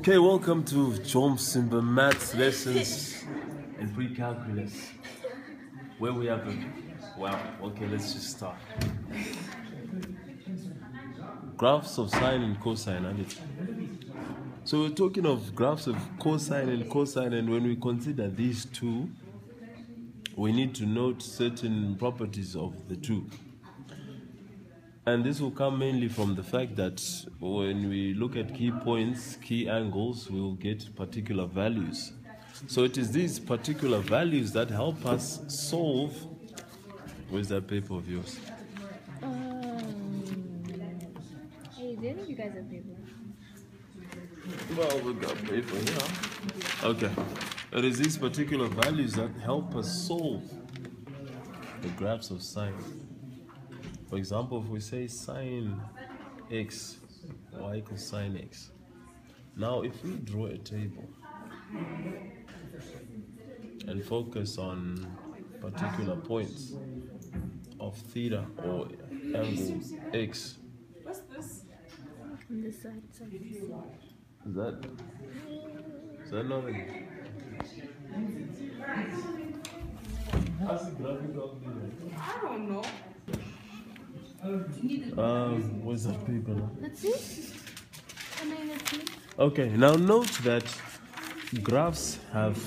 Okay, welcome to Msimbe maths lessons and Precalculus, where we have let's just start. Graphs of sine and cosine, aren't it? So we're talking of graphs of cosine, and when we consider these two, we need to note certain properties of the two. And this will come mainly from the fact that when we look at key points, key angles, we will get particular values. So it is these particular values that help us solve. Where's that paper of yours? Hey, didn't you guys have paper? Well, we got paper here. Okay. It is these particular values that help us solve the graphs of sine. For example, if we say sine x, y equals sine x. Now, if we draw a table and focus on particular points of theta or angle x. What's this? On this side. Is that not a... I don't know. Where's that paper now? Let's see. Let's see. Okay, now note that graphs have,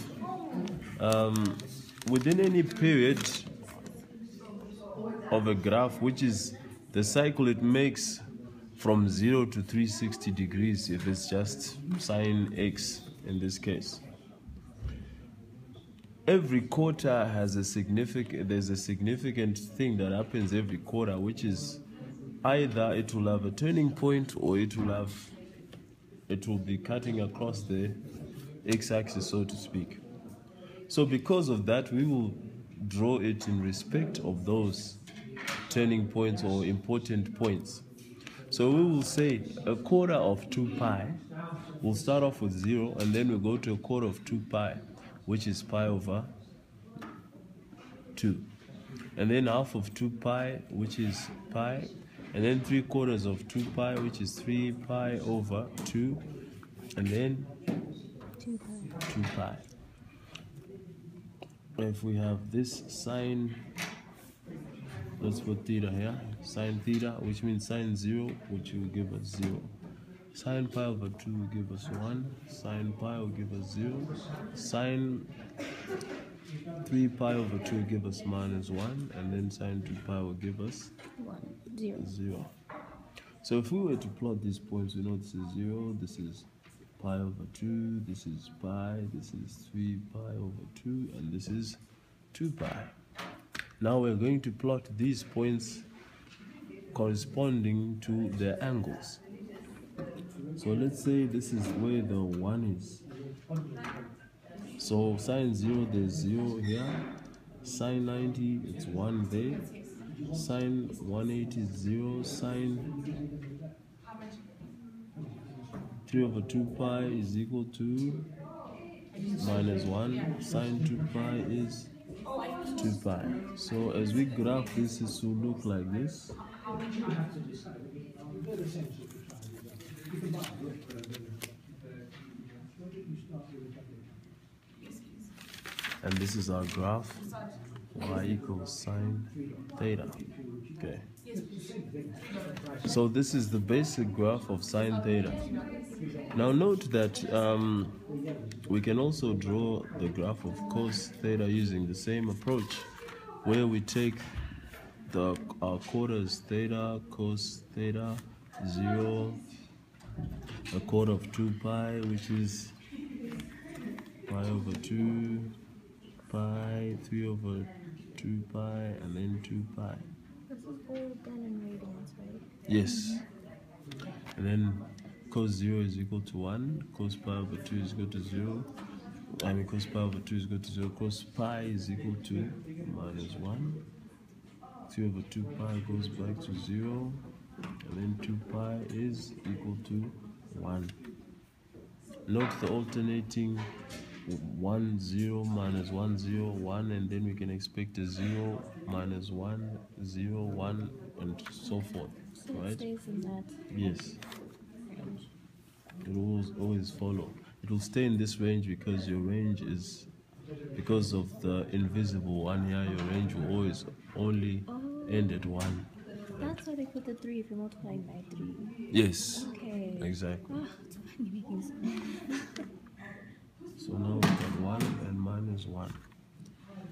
within any period of a graph, which is the cycle it makes from 0 to 360 degrees, if it's just sine x in this case. Every quarter has there's a significant thing that happens every quarter, which is either it will have a turning point or it will be cutting across the x-axis, so to speak. So because of that, we will draw it in respect of those turning points or important points. So we will say a quarter of 2 pi, we'll start off with 0, and then we'll go to a quarter of 2 pi, which is pi over 2. And then half of 2 pi, which is pi, and then 3/4 of 2 pi, which is 3 pi over 2, and then 2 pi. If we have this sine, let's put theta here, sine theta, which means sine 0, which will give us 0. Sine pi over 2 will give us 1, sine pi will give us 0, sine 3 pi over 2 will give us -1, and then sine 2 pi will give us 0. So if we were to plot these points, we know this is 0, this is pi over 2, this is pi, this is 3 pi over 2, and this is 2 pi. Now we're going to plot these points corresponding to their angles. So let's say this is where the 1 is. So sine 0, there's 0 here. Sine 90, it's 1 there. Sine 180 is 0. Sine 3 over 2 pi is equal to -1. Sine 2 pi is 2 pi. So as we graph this, this will look like this. And this is our graph, y equals sine theta. Okay. So this is the basic graph of sine theta. Now note that we can also draw the graph of cos theta using the same approach, where we take our quarters theta, cos theta, 0, a quarter of 2 pi, which is pi over 2, pi, 3 over 2 pi, and then 2 pi. This is all done in radians, right? Yes. And then cos 0 is equal to 1, cos pi over 2 is equal to 0, cos pi over 2 is equal to 0, cos pi is equal to -1, 3 over 2 pi goes back to 0, and then 2 pi is equal to 1. Note the alternating 1, 0, -1, 0, 1, and then we can expect a 0, -1, 0, 1, and so forth. So right? it stays in that. Yes. It will always follow. It will stay in this range because your range is, because of the invisible one here, your range will always only end at 1. That's why they put the 3 if you're multiplying by 3. Yes. Okay. Exactly. Oh, it's finally making sense. So now we've got 1 and minus 1.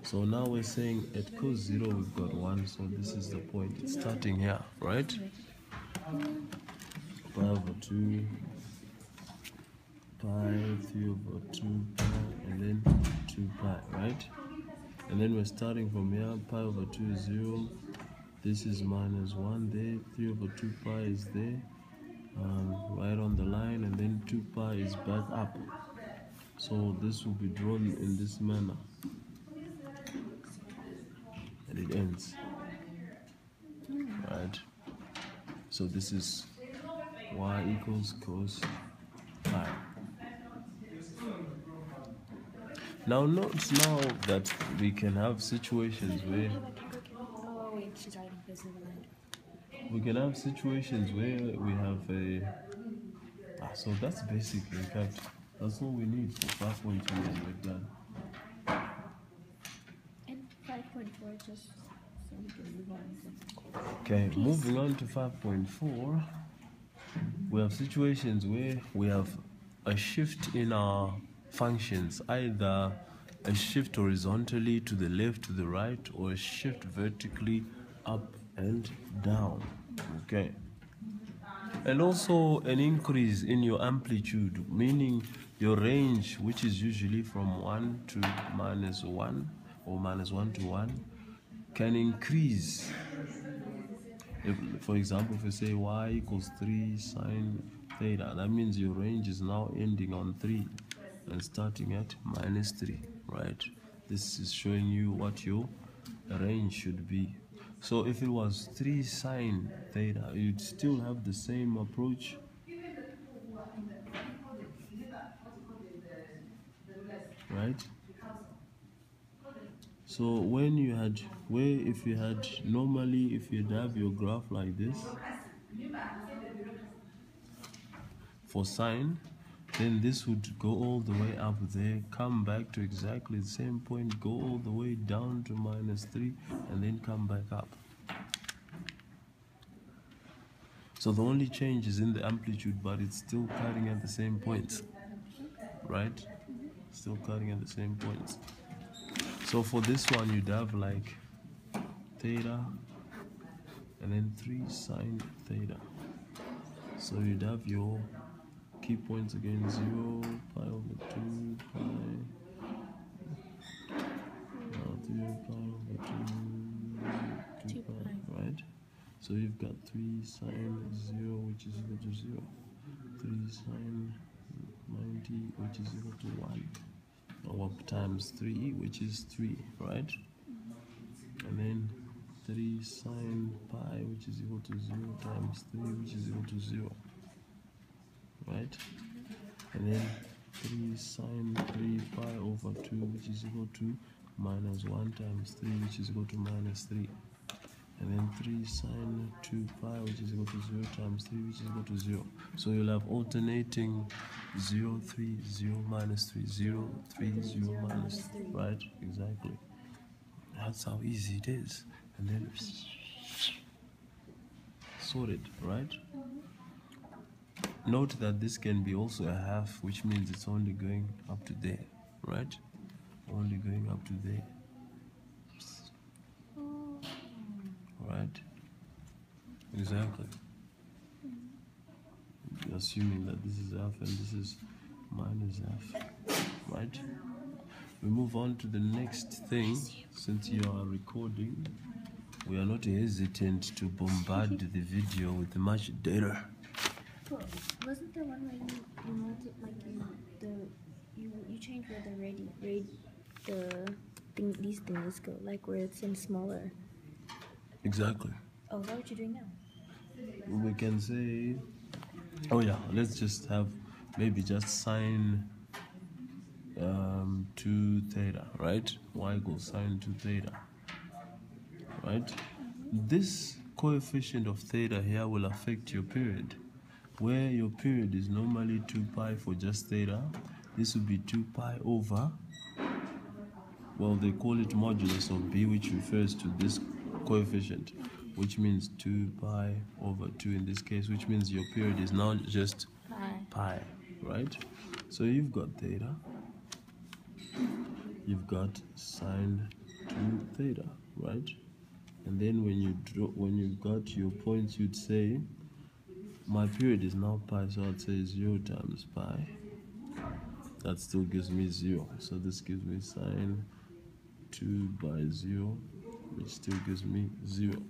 So now we're saying at cos 0 we've got 1, so this is the point. It's starting here, right? Pi over 2, pi, 3 over 2 pi, and then 2 pi, right? And then we're starting from here, pi over 2 is 0. This is minus 1 there, 3 over 2 pi is there, right on the line, and then 2 pi is back up. So this will be drawn in this manner. And it ends. Right? So this is y equals cos pi. Now note now that we can have situations where Oh wait, she's writing this in the line. we can have situations where we have a so that's basically, in fact, that's all we need for 5.2 and we're done. And 5.4 just so we can move on. Okay, moving on to 5.4, we have situations where we have a shift in our functions, either a shift horizontally to the left, to the right, or a shift vertically up and down. Okay. And also an increase in your amplitude, meaning your range, which is usually from 1 to minus 1 or minus 1 to 1, can increase. If, for example, if you say y equals 3 sine theta, that means your range is now ending on 3 and starting at minus 3, right? This is showing you what your range should be. So if it was 3 sine theta, you'd still have the same approach. Right? So when you had, if you had, normally if you'd have your graph like this, for sine, then this would go all the way up there, come back to exactly the same point, go all the way down to minus 3, and then come back up. So the only change is in the amplitude, but it's still cutting at the same points, right? Still cutting at the same points. So for this one, you'd have like theta, and then 3 sine theta. So you'd have your key points again, 0, pi over 2, pi, 3 pi over 2 pi, right? So you've got 3 sine 0, which is equal to 0, 3 sine 90, which is equal to 1, or times 3, which is 3, right? And then 3 sine pi, which is equal to 0, times 3, which is equal to 0, right? And then 3 sine 3 pi over 2, which is equal to minus 1 times 3, which is equal to minus 3. And then 3 sine 2 pi, which is equal to 0, times 3, which is equal to 0. So you'll have alternating 0, 3, 0, minus 3, 0, 3, 0, minus 3, right? Exactly. That's how easy it is. And then sorted, right? Note that this can be also a half, which means it's only going up to there, right? Only going up to there. Right? Exactly. Assuming that this is half and this is minus half, right? We move on to the next thing. Since you are recording, we are not hesitant to bombard the video with much data. Cool. Wasn't there one where you change where these things go, like where it's in smaller? Exactly. Oh, is that what you're doing now? We can say, oh yeah, let's just have maybe just sine 2 theta, right? Y equals sine 2 theta, right? This coefficient of theta here will affect your period. where your period is normally 2 pi for just theta, this would be 2 pi over, well, they call it modulus of b, which refers to this coefficient, which means 2 pi over 2 in this case, which means your period is now just pi, right? So you've got theta, you've got sine 2 theta, right? And then when you've got your points, you'd say my period is now pi, so I'd say 0 times pi. That still gives me 0. So this gives me sine 2 by 0, which still gives me 0.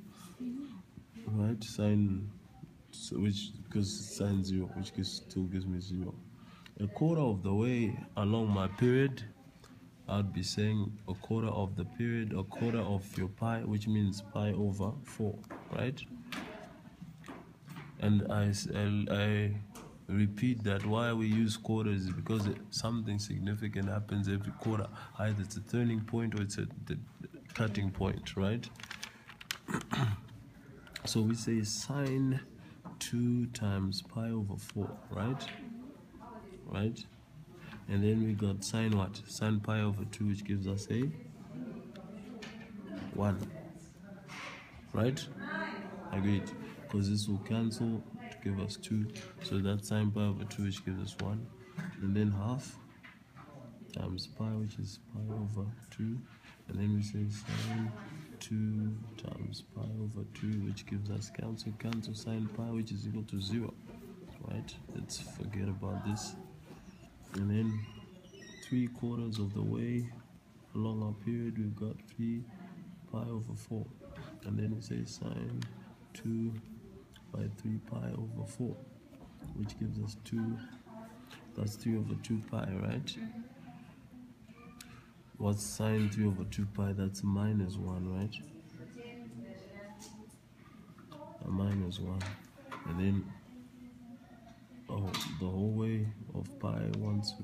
Right? Sine, so because sine 0, which still gives me 0. A quarter of the way along my period, I'd be saying a quarter of the period, a quarter of your pi, which means pi over 4, right? And I repeat that why we use quarters is because something significant happens every quarter. Either it's a turning point or it's the cutting point, right? So we say sine 2 times pi over 4, right? Right? And then we got sine what? Sine pi over 2, which gives us a 1. Right? Agreed. Because this will cancel to give us 2. So that's sine pi over 2, which gives us 1. And then half times pi, which is pi over 2. And then we say sine 2 times pi over 2, which gives us cancel sine pi, which is equal to 0. Right? Let's forget about this. And then 3/4 of the way along our period, we've got 3 pi over 4. And then we say sine 2 by 3 pi over 4, which gives us 2. That's 3 over 2 pi, right? What's sine 3 over 2 pi? That's minus 1, right? A minus 1. And then the whole way of pi once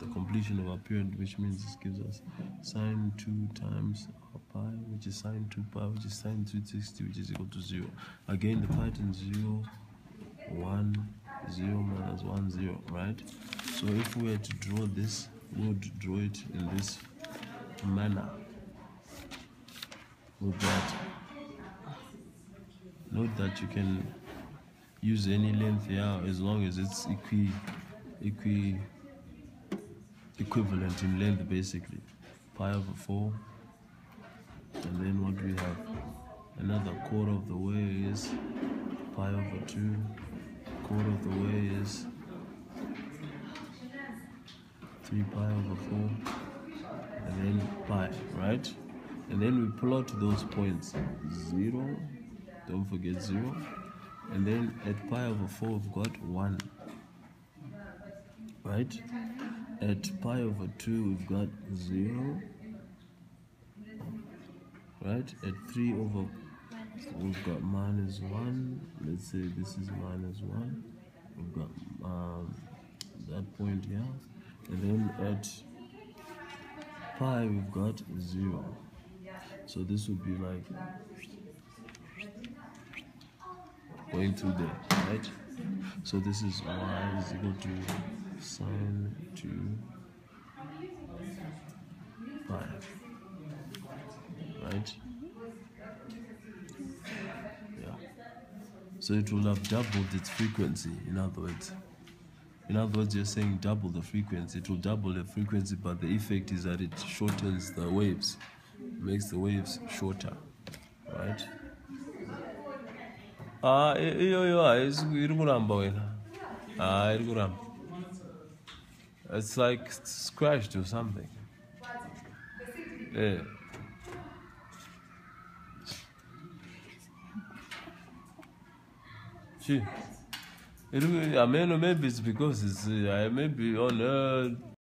the completion of our period, which means this gives us sine 2 times our pi, which is sine 2 pi, which is sine 360, which is equal to 0. Again, the pattern 0, 1, 0 minus 1, 0, right? So if we were to draw this, we would draw it in this manner. With that, note that you can use any length here as long as it's equivalent in length, basically. Pi over 4, and then what we have, another quarter of the way is pi over 2, quarter of the way is 3 pi over 4, and then pi, right? And then we plot those points. 0, don't forget 0. And then at pi over 4, we've got 1, right? At pi over 2, we've got 0, right? At 3 over, we've got minus 1. Let's say this is minus 1. We've got that point here. And then at pi, we've got 0. So this would be like going through there, right? So this is y is equal to sine 2 pi, right? Yeah. So it will have doubled its frequency, in other words. In other words, you're saying double the frequency. It will double the frequency, but the effect is that it shortens the waves, makes the waves shorter, right? It's like scratched or something. Yeah. I mean, maybe it's because it's maybe on